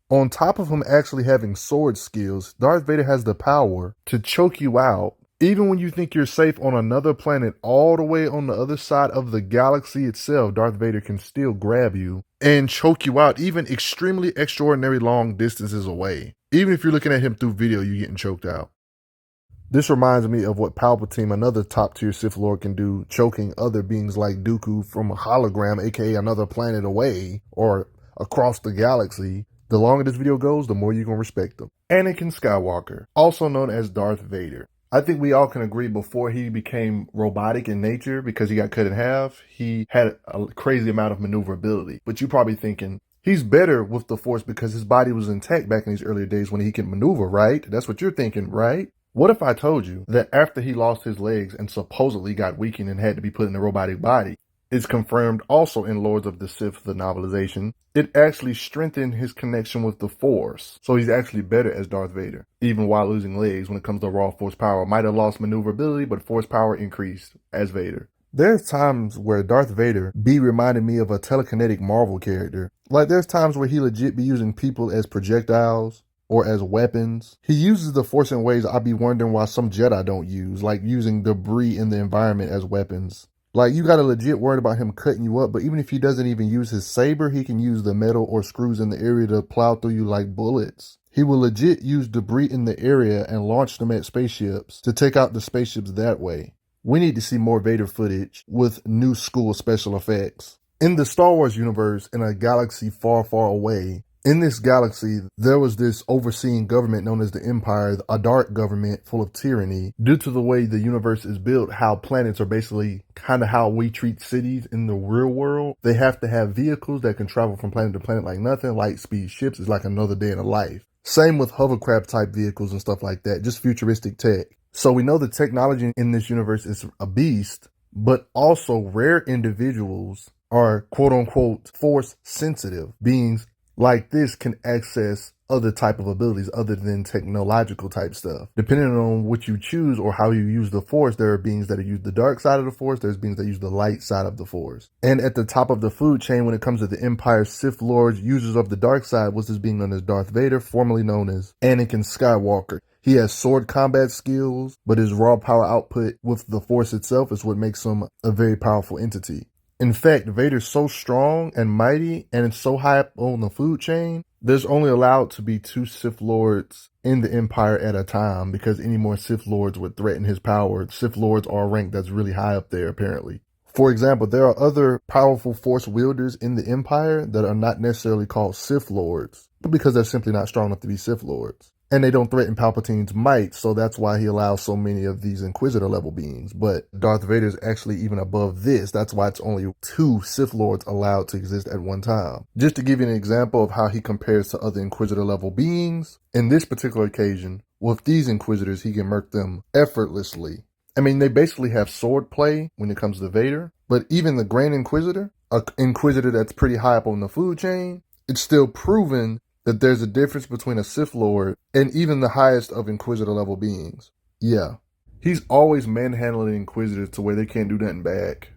On top of him actually having sword skills, Darth Vader has the power to choke you out. Even when you think you're safe on another planet all the way on the other side of the galaxy itself, Darth Vader can still grab you and choke you out even extremely extraordinary long distances away. Even if you're looking at him through video, you're getting choked out. This reminds me of what Palpatine, another top tier Sith Lord, can do, choking other beings like Dooku from a hologram, aka another planet away or across the galaxy. The longer this video goes, the more you're going to respect them. Anakin Skywalker, also known as Darth Vader. I think we all can agree before he became robotic in nature, because he got cut in half, he had a crazy amount of maneuverability. But you're probably thinking, he's better with the Force because his body was intact back in these earlier days when he could maneuver, right? That's what you're thinking, right? What if I told you that after he lost his legs and supposedly got weakened and had to be put in a robotic body, it's confirmed also in Lords of the Sith, the novelization, it actually strengthened his connection with the Force. So he's actually better as Darth Vader, even while losing legs when it comes to raw Force power. Might have lost maneuverability, but Force power increased as Vader. There's times where Darth Vader be reminding me of a telekinetic Marvel character. Like there's times where he legit be using people as projectiles or as weapons. He uses the Force in ways I'd be wondering why some Jedi don't use, like using debris in the environment as weapons. Like, you gotta legit worry about him cutting you up, but even if he doesn't even use his saber, he can use the metal or screws in the area to plow through you like bullets. He will legit use debris in the area and launch them at spaceships to take out the spaceships that way. We need to see more Vader footage with new school special effects. In the Star Wars universe, in a galaxy far, far away, in this galaxy, there was this overseeing government known as the Empire, a dark government full of tyranny. Due to the way the universe is built, how planets are basically kind of how we treat cities in the real world. They have to have vehicles that can travel from planet to planet like nothing. Light speed ships is like another day in a life. Same with hovercraft type vehicles and stuff like that, just futuristic tech. So we know the technology in this universe is a beast, but also rare individuals are quote unquote force sensitive beings like this can access other type of abilities other than technological type stuff. Depending on what you choose or how you use the Force, there are beings that use the dark side of the Force, there's beings that use the light side of the Force. And at the top of the food chain when it comes to the Empire, Sith Lords, users of the dark side, was this being known as Darth Vader, formerly known as Anakin Skywalker. He has sword combat skills, but his raw power output with the Force itself is what makes him a very powerful entity. In fact, Vader's so strong and mighty, and it's so high up on the food chain, there's only allowed to be 2 Sith Lords in the Empire at a time, because any more Sith Lords would threaten his power. Sith Lords are a rank that's really high up there, apparently. For example, there are other powerful Force wielders in the Empire that are not necessarily called Sith Lords, but because they're simply not strong enough to be Sith Lords. And they don't threaten Palpatine's might, so that's why he allows so many of these Inquisitor level beings. But Darth Vader is actually even above this. That's why it's only 2 Sith Lords allowed to exist at one time. Just to give you an example of how he compares to other Inquisitor level beings, in this particular occasion, with these Inquisitors, he can murk them effortlessly. I mean, they basically have sword play when it comes to Vader, but even the Grand Inquisitor, an Inquisitor that's pretty high up on the food chain, it's still proven that there's a difference between a Sith Lord and even the highest of Inquisitor level beings. Yeah, he's always manhandling Inquisitors to where they can't do nothing back.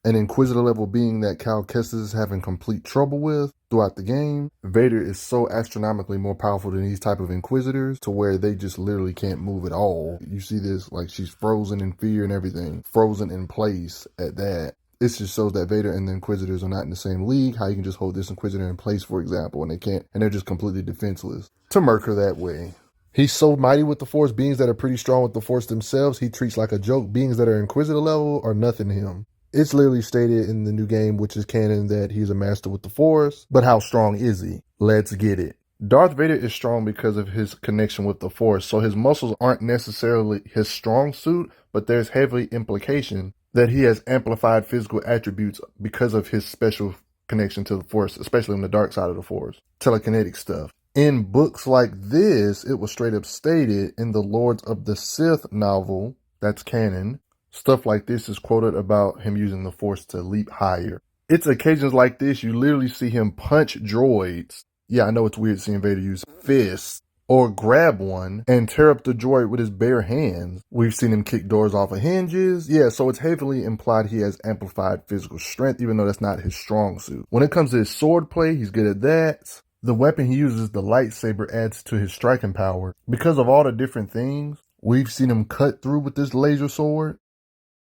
An Inquisitor level being that Cal Kestis is having complete trouble with throughout the game, Vader is so astronomically more powerful than these type of Inquisitors to where they just literally can't move at all. You see this, like she's frozen in fear and everything, frozen in place at that. It just shows that Vader and the Inquisitors are not in the same league. How you can just hold this Inquisitor in place, for example, and they can't, and they're just completely defenseless. To murk her that way. He's so mighty with the Force, beings that are pretty strong with the Force themselves, he treats like a joke. Beings that are Inquisitor level are nothing to him. It's literally stated in the new game, which is canon, that he's a master with the Force, but how strong is he? Let's get it. Darth Vader is strong because of his connection with the Force, so his muscles aren't necessarily his strong suit, but there's heavy implication that he has amplified physical attributes because of his special connection to the Force, especially on the dark side of the Force. Telekinetic stuff. In books like this, it was straight up stated in the Lords of the Sith novel, that's canon, stuff like this is quoted about him using the Force to leap higher. It's occasions like this, you literally see him punch droids. Yeah, I know it's weird seeing Vader use fists, or grab one and tear up the droid with his bare hands. We've seen him kick doors off of hinges. Yeah, so it's heavily implied he has amplified physical strength, even though that's not his strong suit. When it comes to his sword play, he's good at that. The weapon he uses, the lightsaber, adds to his striking power. Because of all the different things we've seen him cut through with this laser sword,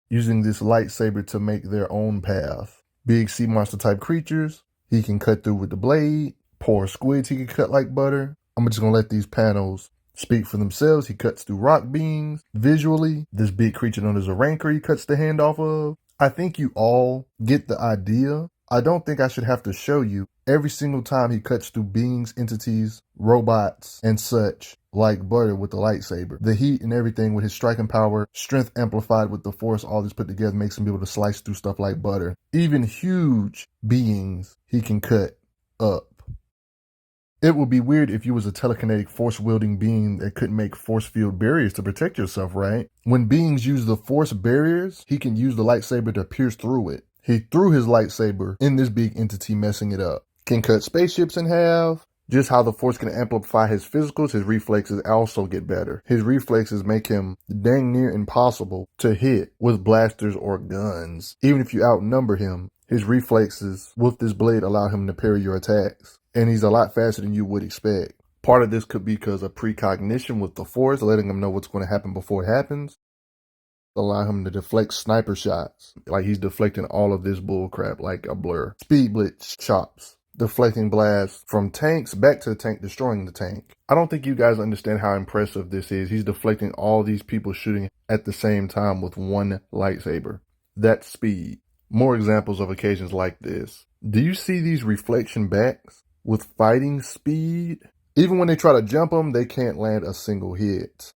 using this lightsaber to make their own path. Big sea monster type creatures, he can cut through with the blade. Poor squids, he can cut like butter. I'm just going to let these panels speak for themselves. He cuts through rock beams. Visually, this big creature known as a rancor, he cuts the hand off of. I think you all get the idea. I don't think I should have to show you every single time he cuts through beings, entities, robots, and such like butter with the lightsaber. The heat and everything with his striking power, strength amplified with the force, all this put together makes him be able to slice through stuff like butter. Even huge beings he can cut up. It would be weird if you was a telekinetic force-wielding being that couldn't make force field barriers to protect yourself, right? When beings use the force barriers, he can use the lightsaber to pierce through it. He threw his lightsaber in this big entity, messing it up. Can cut spaceships in half. Just how the force can amplify his physicals, his reflexes also get better. His reflexes make him dang near impossible to hit with blasters or guns. Even if you outnumber him, his reflexes with this blade allow him to parry your attacks. And he's a lot faster than you would expect. Part of this could be because of precognition with the force, letting him know what's going to happen before it happens. Allow him to deflect sniper shots. Like he's deflecting all of this bullcrap like a blur. Speed blitz chops. Deflecting blasts from tanks back to the tank, destroying the tank. I don't think you guys understand how impressive this is. He's deflecting all these people shooting at the same time with one lightsaber. That's speed. More examples of occasions like this. Do you see these reflection backs with fighting speed? Even when they try to jump him, they can't land a single hit,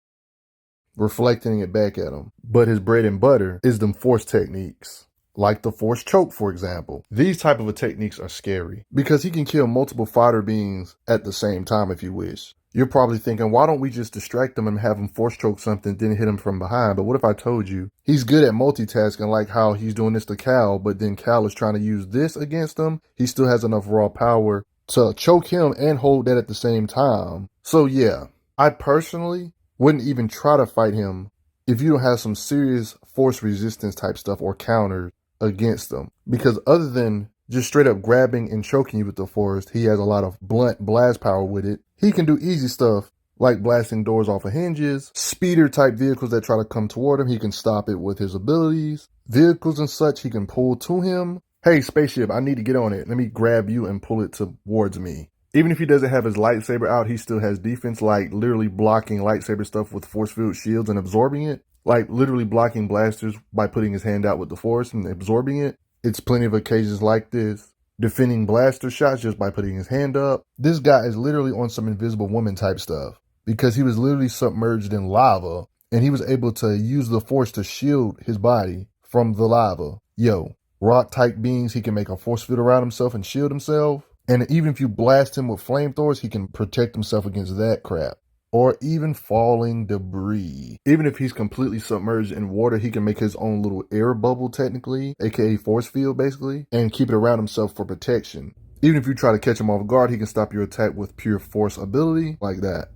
reflecting it back at him. But his bread and butter is them force techniques. Like the force choke, for example. These type of techniques are scary because he can kill multiple fighter beings at the same time if you wish. You're probably thinking, why don't we just distract him and have him force choke something, then hit him from behind? But what if I told you he's good at multitasking, like how he's doing this to Cal, but then Cal is trying to use this against him? He still has enough raw power to choke him and hold that at the same time. So yeah, I personally wouldn't even try to fight him if you don't have some serious force resistance type stuff or counters against them. Because other than just straight up grabbing and choking you with the force, he has a lot of blunt blast power with it. He can do easy stuff like blasting doors off of hinges, speeder type vehicles that try to come toward him. He can stop it with his abilities. Vehicles and such he can pull to him. Hey, spaceship, I need to get on it. Let me grab you and pull it towards me. Even if he doesn't have his lightsaber out, he still has defense, like literally blocking lightsaber stuff with force field shields and absorbing it. Like literally blocking blasters by putting his hand out with the force and absorbing it. It's plenty of occasions like this. Defending blaster shots just by putting his hand up. This guy is literally on some Invisible Woman type stuff because he was literally submerged in lava and he was able to use the force to shield his body from the lava. Yo, rock type beings, he can make a force field around himself and shield himself. And even if you blast him with flamethrowers, he can protect himself against that crap. Or even falling debris. Even if he's completely submerged in water, he can make his own little air bubble technically, aka force field basically, and keep it around himself for protection. Even if you try to catch him off guard, he can stop your attack with pure force ability, like that.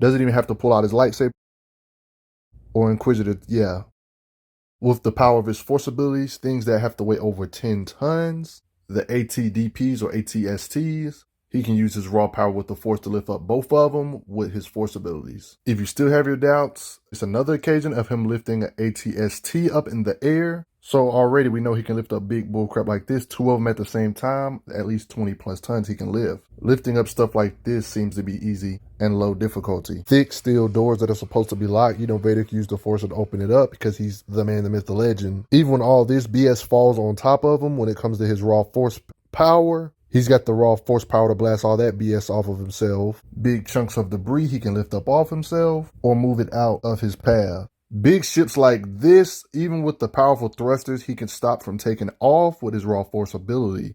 Doesn't even have to pull out his lightsaber or inquisitor, yeah. With the power of his force abilities, things that have to weigh over 10 tons, the ATDPs or ATSTs, he can use his raw power with the force to lift up both of them with his force abilities. If you still have your doubts, it's another occasion of him lifting an ATST up in the air. So already we know he can lift up big bullcrap like this, 2 of them at the same time, at least 20 plus tons he can lift. Lifting up stuff like this seems to be easy and low difficulty. Thick steel doors that are supposed to be locked, you know, Vader can use the force to open it up because he's the man, the myth, the legend. Even when all this BS falls on top of him, when it comes to his raw force power, he's got the raw force power to blast all that BS off of himself. Big chunks of debris he can lift up off himself or move it out of his path. Big ships like this, even with the powerful thrusters, he can stop from taking off with his raw force ability.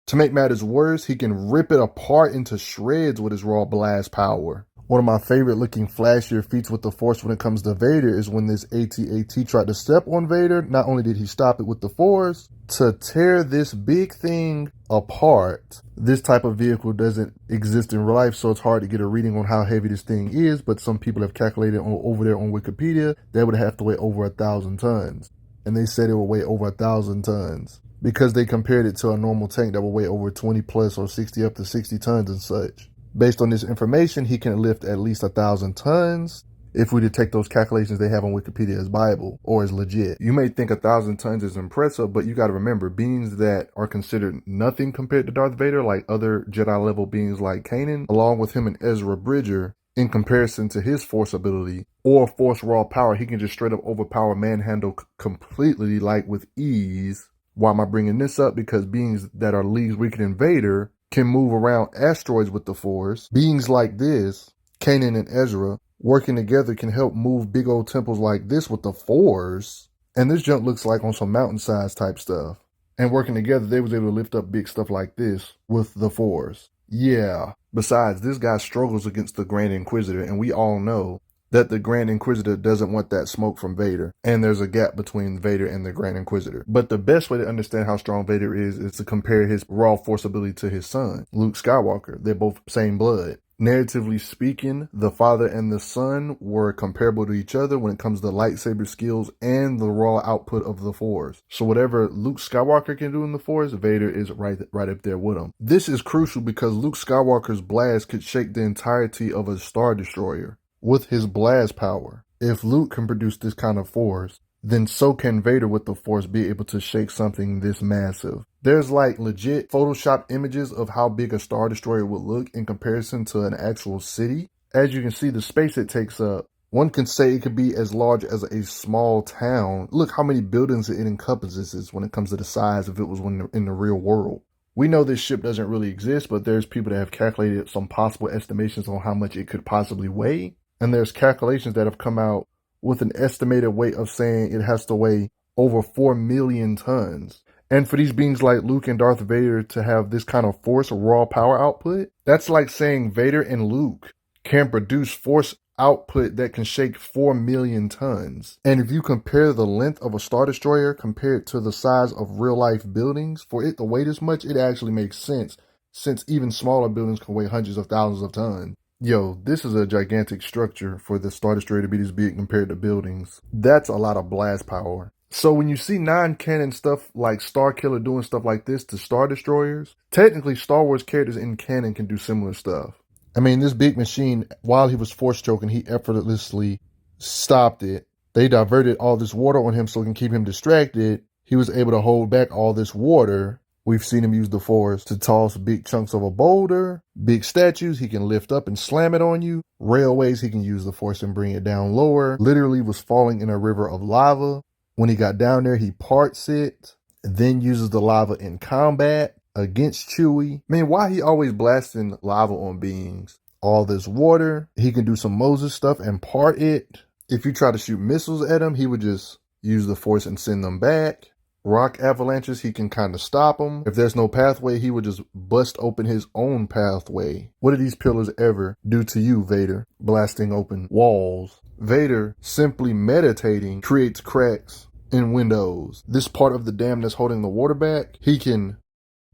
To make matters worse, he can rip it apart into shreds with his raw blast power. One of my favorite looking flashier feats with the force when it comes to Vader is when this AT-AT tried to step on Vader. Not only did he stop it with the force, to tear this big thing apart. This type of vehicle doesn't exist in real life, so it's hard to get a reading on how heavy this thing is, but some people have calculated over there on Wikipedia that would have to weigh over 1,000 tons. And they said it would weigh over 1,000 tons. because they compared it to a normal tank that will weigh over 20 plus or 60 up to 60 tons and such. Based on this information, he can lift at least 1,000 tons if we detect those calculations they have on Wikipedia as Bible or as legit. You may think 1,000 tons is impressive, but you got to remember, beings that are considered nothing compared to Darth Vader, like other Jedi level beings like Kanan, along with him and Ezra Bridger, in comparison to his force ability or force raw power, he can just straight up overpower manhandle completely, like with ease. Why am I bringing this up? Because beings that are leagues weaker than Vader can move around asteroids with the force. Beings like this, Kanan and Ezra, working together can help move big old temples like this with the force. And this junk looks like on some mountainsides type stuff. And working together, they was able to lift up big stuff like this with the force. Yeah. Besides, this guy struggles against the Grand Inquisitor, and we all know that the Grand Inquisitor doesn't want that smoke from Vader, and there's a gap between Vader and the Grand Inquisitor. But the best way to understand how strong Vader is to compare his raw force ability to his son, Luke Skywalker. They're both same blood. Narratively speaking, the father and the son were comparable to each other when it comes to lightsaber skills and the raw output of the Force. So whatever Luke Skywalker can do in the Force, Vader is right up there with him. This is crucial because Luke Skywalker's blast could shake the entirety of a Star Destroyer with his blast power. If Luke can produce this kind of force, then so can Vader with the Force be able to shake something this massive. There's like legit Photoshop images of how big a Star Destroyer would look in comparison to an actual city. As you can see, the space it takes up, one can say it could be as large as a small town. Look how many buildings it encompasses when it comes to the size if it was in the real world. We know this ship doesn't really exist, but there's people that have calculated some possible estimations on how much it could possibly weigh. And there's calculations that have come out with an estimated weight of saying it has to weigh over 4 million tons. And for these beings like Luke and Darth Vader to have this kind of force raw power output, that's like saying Vader and Luke can produce force output that can shake 4 million tons. And if you compare the length of a Star Destroyer compared to the size of real life buildings, for it to weigh this much, it actually makes sense, since even smaller buildings can weigh hundreds of thousands of tons. Yo, this is a gigantic structure for the Star Destroyer to be this big compared to buildings. That's a lot of blast power. So when you see non-canon stuff like Starkiller doing stuff like this to Star Destroyers, technically Star Wars characters in canon can do similar stuff. I mean, this big machine, while he was force choking, he effortlessly stopped it. They diverted all this water on him so it can keep him distracted. He was able to hold back all this water. We've seen him use the Force to toss big chunks of a boulder, big statues he can lift up and slam it on you. Railways, he can use the Force and bring it down lower. Literally was falling in a river of lava. When he got down there, he parts it, then uses the lava in combat against Chewie. I mean, why he always blasting lava on beings? All this water, he can do some Moses stuff and part it. If you try to shoot missiles at him, he would just use the Force and send them back. Rock avalanches, he can kind of stop them. If there's no pathway, he would just bust open his own pathway. What did these pillars ever do to you, Vader? Blasting open walls. Vader, simply meditating, creates cracks in windows. This part of the dam that's holding the water back, he can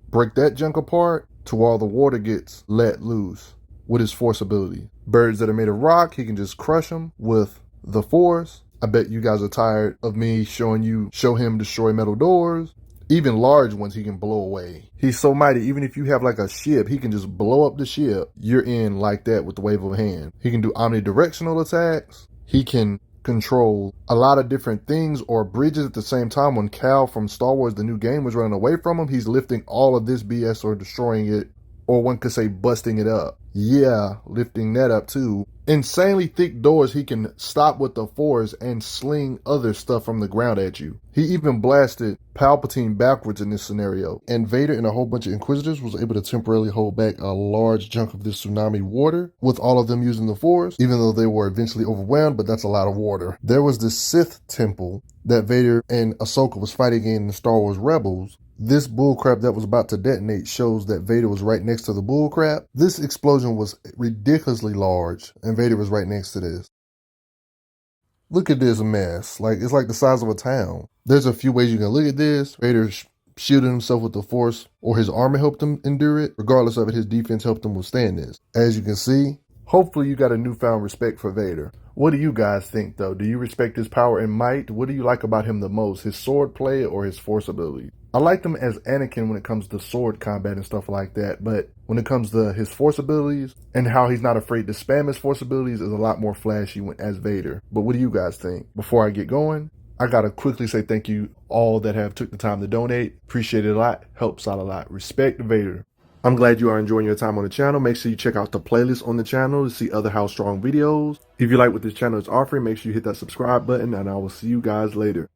break that junk apart to while the water gets let loose with his Force ability. Birds that are made of rock, he can just crush them with the Force. I bet you guys are tired of me show him destroy metal doors. Even large ones he can blow away. He's so mighty, even if you have like a ship, he can just blow up the ship. You're in like that with the wave of a hand. He can do omnidirectional attacks. He can control a lot of different things or bridges at the same time. When Cal from Star Wars, the new game, was running away from him, he's lifting all of this BS or destroying it, or one could say busting it up. Yeah, lifting that up too. Insanely thick doors he can stop with the Force and sling other stuff from the ground at you. He even blasted Palpatine backwards in this scenario. And Vader and a whole bunch of Inquisitors was able to temporarily hold back a large chunk of this tsunami water with all of them using the Force, even though they were eventually overwhelmed, but that's a lot of water. There was this Sith temple that Vader and Ahsoka was fighting in the Star Wars Rebels. This bullcrap that was about to detonate shows that Vader was right next to the bullcrap. This explosion was ridiculously large, and Vader was right next to this. Look at this mess. It's like the size of a town. There's a few ways you can look at this. Vader shielded himself with the Force, or his armor helped him endure it. Regardless of it, his defense helped him withstand this. As you can see, hopefully you got a newfound respect for Vader. What do you guys think, though? Do you respect his power and might? What do you like about him the most? His sword play or his Force ability? I liked him as Anakin when it comes to sword combat and stuff like that, but when it comes to his force abilities and how he's not afraid to spam his force abilities is a lot more flashy as Vader. But what do you guys think? Before I get going, I gotta quickly say thank you all that have took the time to donate. Appreciate it a lot. Helps out a lot. Respect Vader. I'm glad you are enjoying your time on the channel. Make sure you check out the playlist on the channel to see other How Strong videos. If you like what this channel is offering, make sure you hit that subscribe button, and I will see you guys later.